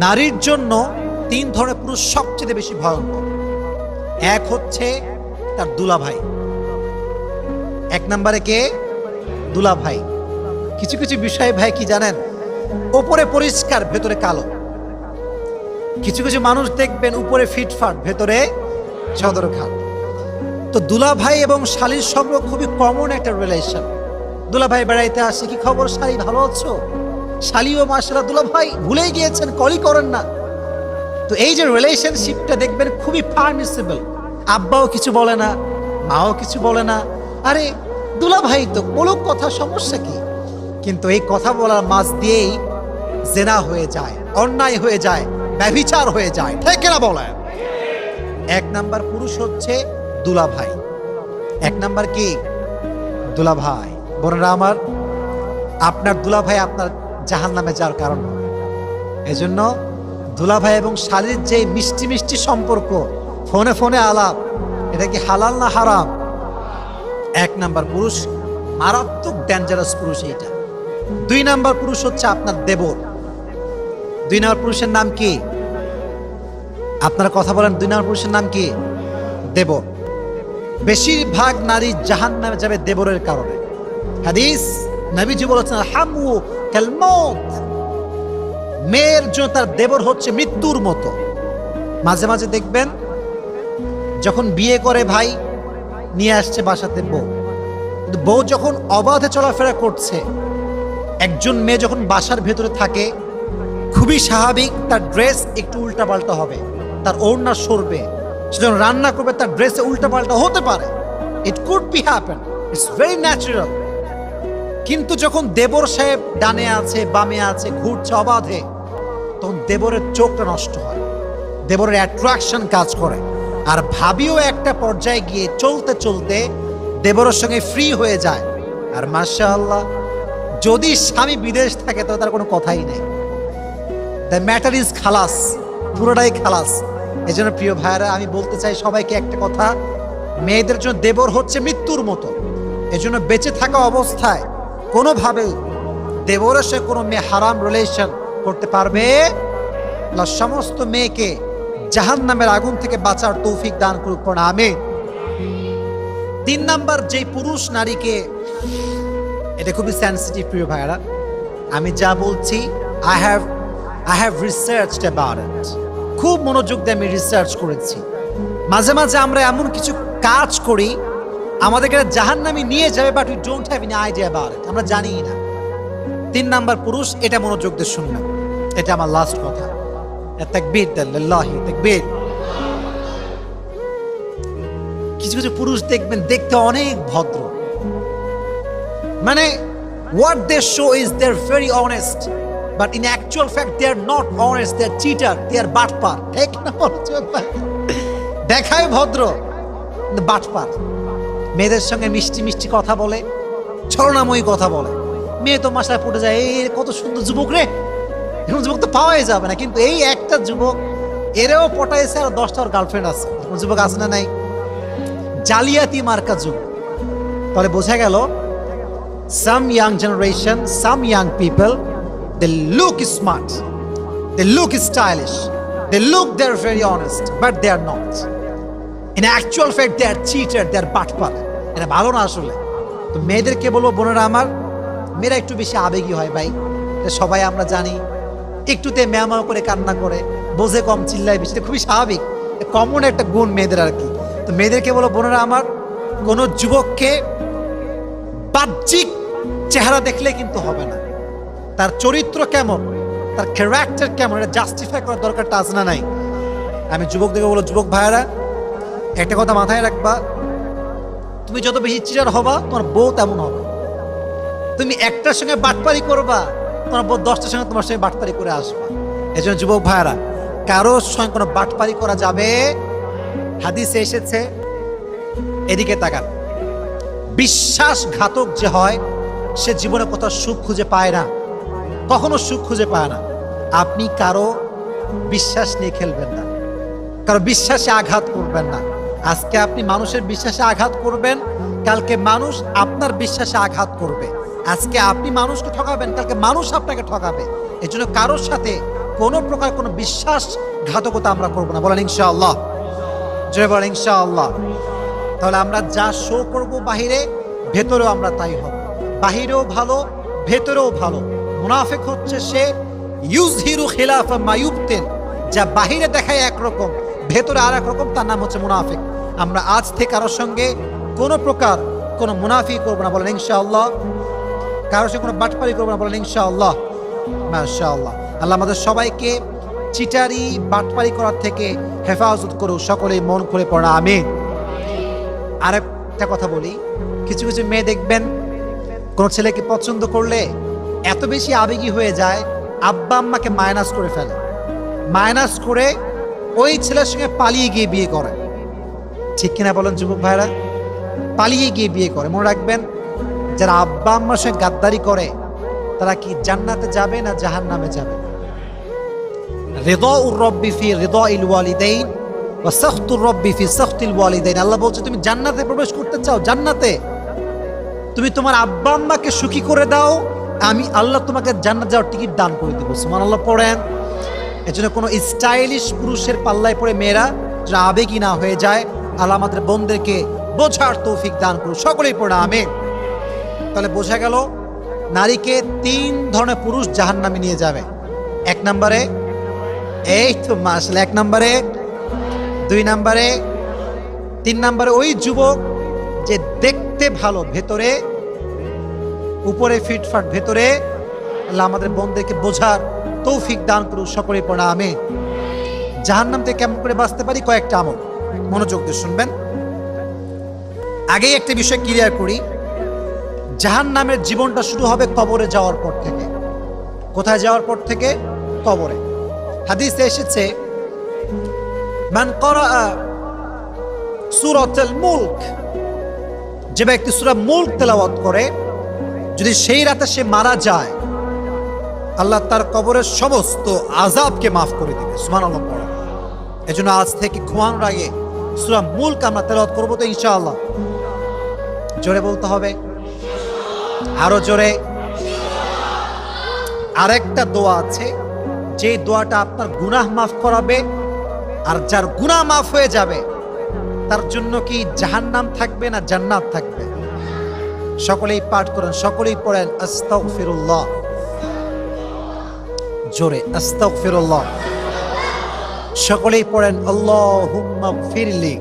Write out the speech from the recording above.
নারীর জন্য তিন ধরনের পুরুষ সবচেয়ে বেশি ভয়ঙ্কর। এক হচ্ছে তার দুলাভাই। এক নম্বরে কে? দুলাভাই। কিছু কিছু বিষয় ভাই কি জানেন, উপরে পরিষ্কার ভেতরে কালো। কিছু কিছু মানুষ দেখবেন উপরে ফিটফাট ভেতরে সদরঘাট। তো দুলাভাই এবং শালীর সম্পর্ক খুবই কমন একটা রিলেশন। দুলাভাই বেড়াইতে আসে, কি খবর শালী, ভালো আছো? শালীও মাশাআল্লাহ, দুলাভাই ভুলেই গিয়েছেন, কলই করেন না। তো এই যে রিলেশনশিপটা দেখবেন খুবই পারমিসিবল। আব্বাও কিছু বলে না, মাও কিছু বলে না, আরে দুলাভাই তো বলুক কথা, সমস্যা কি? কিন্তু এই কথা বলার মাঝ দিয়েই জেনা হয়ে যায়, অন্যায় হয়ে যায়, ব্যভিচার হয়ে যায়, ঠিক না বলেন? এক নাম্বার পুরুষ হচ্ছে দুলাভাই। এক নাম্বার কি? দুলাভাই। বোনেরা আমার, আপনার দুলাভাই আপনার জাহান্নামে যাওয়ার কারণ হবে। এজন্য দুলাভাই এবং শালীর যে মিষ্টি মিষ্টি সম্পর্ক, ফোনে ফোনে আলাপ, এটা কি হালাল না হারাম? এক নাম্বার পুরুষ, মারাত্মক ডেঞ্জারাস পুরুষ এইটা। দুই নাম্বার পুরুষ হচ্ছে আপনার দেবর। দুই নাম্বার পুরুষের নাম কি? আপনারা কথা বলেন, দুই নাম্বার পুরুষের নাম কি? দেবর। বেশিরভাগ নারী জাহান্নামে যাবে দেবরের কারণে। হাদিস নবীজি বলেছেন, হামু কাল মউত, মেয়ের জন্য তার দেবর হচ্ছে মৃত্যুর মতো। মাঝে মাঝে দেখবেন যখন বিয়ে করে ভাই, নিয়ে আসছে বাসাতে বউ, কিন্তু বউ যখন অবাধে চলাফেরা করছে, একজন মেয়ে যখন বাসার ভেতরে থাকে, খুবই স্বাভাবিক তার ড্রেস একটু উল্টাপাল্টা হবে, তার ওড়না সরবে, সে যখন রান্না করবে তার ড্রেসে উল্টাপাল্টা হতে পারে। It could be happen, it's very natural. কিন্তু যখন দেবর সাহেব ডানে আছে, বামে আছে, ঘুরছে অবাধে, তখন দেবরের চোখটা নষ্ট হয়, দেবরের অ্যাট্রাকশন কাজ করে। আর ভাবিও একটা পর্যায়ে গিয়ে চলতে চলতে দেবরের সঙ্গে ফ্রি হয়ে যায়। আর মাশাআল্লাহ, যদি স্বামী বিদেশ থাকে তো তার কোনো কথাই নেই, দ্য ম্যাটার ইজ খালাস, পুরোটাই খালাস। এই জন্য প্রিয় ভাইয়েরা, আমি বলতে চাই সবাইকে একটা কথা, মেয়েদের জন্য দেবর হচ্ছে মৃত্যুর মতো। এজন্য বেঁচে থাকা অবস্থায় কোনোভাবেই দেবরের সাথে কোনো মেয়ে হারাম রিলেশন করতে পারবে না। সমস্ত মেয়েকে জাহান্নামের আগুন থেকে বাঁচার তৌফিক দান করুক, পড়া আমিন। তিন নাম্বার যে পুরুষ নারীকে, এটা খুবই সেনসিটিভ প্রিয় ভাইয়েরা, আমি যা বলছি I have researched about it, খুব মনোযোগ দিয়ে আমি রিসার্চ করেছি। মাঝে মাঝে আমরা এমন কিছু কাজ করি আমাদেরকে জাহান্নামে নিয়ে যাবে, but we don't have any idea about it, আমরা জানি না। তিন নাম্বার পুরুষ, এটা মনোযোগ দিয়ে শুনবেন, এটা আমার লাস্ট কথা। তাকবীর দেন, লিল্লাহি তাকবীর। কিছু কিছু পুরুষ দেখবেন দেখতে অনেক ভদ্র, মানে what they show is they're very honest, but in actual fact they are not honest, they are cheater, they are বাটপার, ঠিক না? দেখায় ভদ্র কিন্তু বাটপার। মেয়েদের সঙ্গে মিষ্টি মিষ্টি কথা বলে, ছলনাময়ী কথা বলে, মেয়ে তো মাসায় পড়ে যায়, এই কত সুন্দর যুবক রে, এরকম যুবক তো পাওয়াই যাবে না। কিন্তু এই একটা যুবক, এরেও পটাইছে আর 10টার গার্লফ্রেন্ড আছে, যুবক আছে না নাই? জালিয়াতি মার্কা যুবক। তাহলে বোঝা গেল, some young generation, some young people, they look smart, they look stylish, they look they're very honest, but they are not. In actual fact they are cheated, they are বাটপার। এটা ভালো না আসলে। তো মেয়েদেরকে বলবো, বোনেরা আমার, মেয়েরা একটু বেশি আবেগী হয় ভাই, সবাই আমরা জানি। একটুতে ম্যাও করে কান্না করে, বোঝে কম, চিল্লায় বেশি, খুবই স্বাভাবিক, কমন একটা গুণ মেয়েদের আর কি। তো মেয়েদেরকে বলো, বোনেরা আমার, কোন যুবককে বাহ্যিক চেহারা দেখলে কিন্তু হবে না, তার চরিত্র কেমন, তার ক্যারেক্টার কেমন, এটা জাস্টিফাই করার দরকারটা আছে না নাই? আমি যুবকদেরকে বলো, যুবক ভাইয়েরা, একটা কথা মাথায় রাখবা, তুমি যত বেশি চিটার হবা তোমার বউ তেমন হবে। তুমি একটার সঙ্গে বাটপারি করবা, তোমার বউ 10টার সঙ্গে তোমার সঙ্গে বাটপারি করে আসবা। এই জন্য যুবক ভাইয়েরা, কারোর সঙ্গে কোনো বাটপারি করা যাবে। হাদিসে এসেছে, এদিকে তাকান, বিশ্বাসঘাতক যে হয় সে জীবনে কোথাও সুখ খুঁজে পায় না, কখনো সুখ খুঁজে পায় না। আপনি কারো বিশ্বাস নিয়ে খেলবেন না, কারো বিশ্বাসে আঘাত করবেন না। আজকে আপনি মানুষের বিশ্বাসে আঘাত করবেন, কালকে মানুষ আপনার বিশ্বাসে আঘাত করবে। আজকে আপনি মানুষকে ঠকাবেন, কালকে মানুষ আপনাকে ঠকাবে। এজন্য কারোর সাথে কোনো প্রকার কোনো বিশ্বাসঘাতকতা আমরা করব না। বলেন ইনশাআল্লাহ, জয় বলেন ইনশাআল্লাহ। তাহলে আমরা যা শো করব বাহিরে, ভেতরেও আমরা তাই হব। বাহিরেও ভালো, ভেতরেও ভালো। মুনাফিক হচ্ছে সে ইউজহিরু খিলাফা মা ইউবতিন, যা বাহিরে দেখায় একরকম, ভেতরে আর এক রকম, তার নাম হচ্ছে মুনাফিক। আমরা আজ থেকে কারোর সঙ্গে কোনো প্রকার কোনো মুনাফিক করবো না। বলেন ইনশাআল্লাহ। কারোর সঙ্গে কোনো বাটপারি করবো না। বলেন ইনশাআল্লাহ, মাশাআল্লাহ। আল্লাহ আমাদের সবাইকে চিটারি বাটপারি করার থেকে হেফাজত করুক। সকলেই মন খুলে পড়া আমিন। আরেকটা কথা বলি, কিছু কিছু মেয়ে দেখবেন কোনো ছেলেকে পছন্দ করলে এত বেশি আবেগী হয়ে যায়, আব্বা আম্মাকে মাইনাস করে ফেলে, মাইনাস করে ওই ছেলের সঙ্গে পালিয়ে গিয়ে বিয়ে করে। ঠিক কিনা বলেন যুবক ভাইরা? পালিয়ে গিয়ে বিয়ে করে। মনে রাখবেন, যারা আব্বা আম্মার সঙ্গে গাদ্দারি করে তারা কি জান্নাতে যাবে না জাহান্নামে যাবে? রিদাউর রব্বি ফি রিদাইল ওয়ালিদাইন ওয়া সাখতুর রব্বি ফি সাখতিল ওয়ালিদাইন। আল্লাহ বলছে, তুমি জান্নাতে প্রবেশ করতে চাও, জান্নাতে তুমি তোমার আব্বা আম্মাকে সুখী করে দাও, আমি আল্লাহ তোমাকে জান্নাত যাওয়ার টিকিট দান করে দেবো। সুবহানাল্লাহ পড়েন। এজন্য কোনো স্টাইলিশ পুরুষের পাল্লায় পড়ে মেয়েরা যারা আবেগী না হয়ে যায়, আল্লাহ আমাদের বোনদেরকে বোঝার তৌফিক দান করুন। সকলেই পড়ে আমিন। তাহলে বোঝা গেল নারীকে 3 ধরনের পুরুষ জাহান্নামে নিয়ে যাবে। 1 নম্বরে, এই তো মাশাআল্লাহ, 1 নম্বরে, 2 নম্বরে, 3 নম্বরে ওই যুবক যে দেখতে ভালো, ভেতরে উপরে ফিটফাট, ভেতরে আল্লাহ আমাদের বোনদেরকে বোঝার তৌফিক দান করুন। সকলেই পড়া আমিন। জাহান্নাম থেকে কেমন করে বাঁচতে পারি? কয়েকটা আমল, মনোযোগ দিয়ে শুনবেন। আগেই একটা বিষয় ক্লিয়ার করি, জাহান্নামের জীবনটা শুরু হবে কবরে যাওয়ার পর থেকে। কোথায় যাওয়ার পর থেকে? কবরে। হাদিসে এসেছে, মান ক্বারা সূরাতুল মুলক, যে ব্যক্তি সূরা মুলক তেলাওয়াত করে, যদি সেই রাতে সে মারা যায়, আল্লাহ তার কবরের সমস্ত আযাবকে মাফ করে দিবে। সুবহানাল্লাহ পড়া। এজন্য আজ থেকে ঘুমানোর আগে সূরা মুলক আমরা তেলাওয়াত করব তো ইনশাআল্লাহ। জোরে বলতে হবে, আরো জোরে। আরেকটা দোয়া আছে, যে দোয়াটা আপনার গুনাহ মাফ করাবে, আর যার গুনাহ মাফ হয়ে যাবে তার জন্য কি জাহান্নাম থাকবে না জান্নাত থাকবে? সকলেই পাঠ করেন, সকলেই পড়েন আস্তাগফিরুল্লাহ। জোরে আস্তাগফিরুল্লাহ। সকলেই পড়েন আল্লাহুম্মা গফিরলি।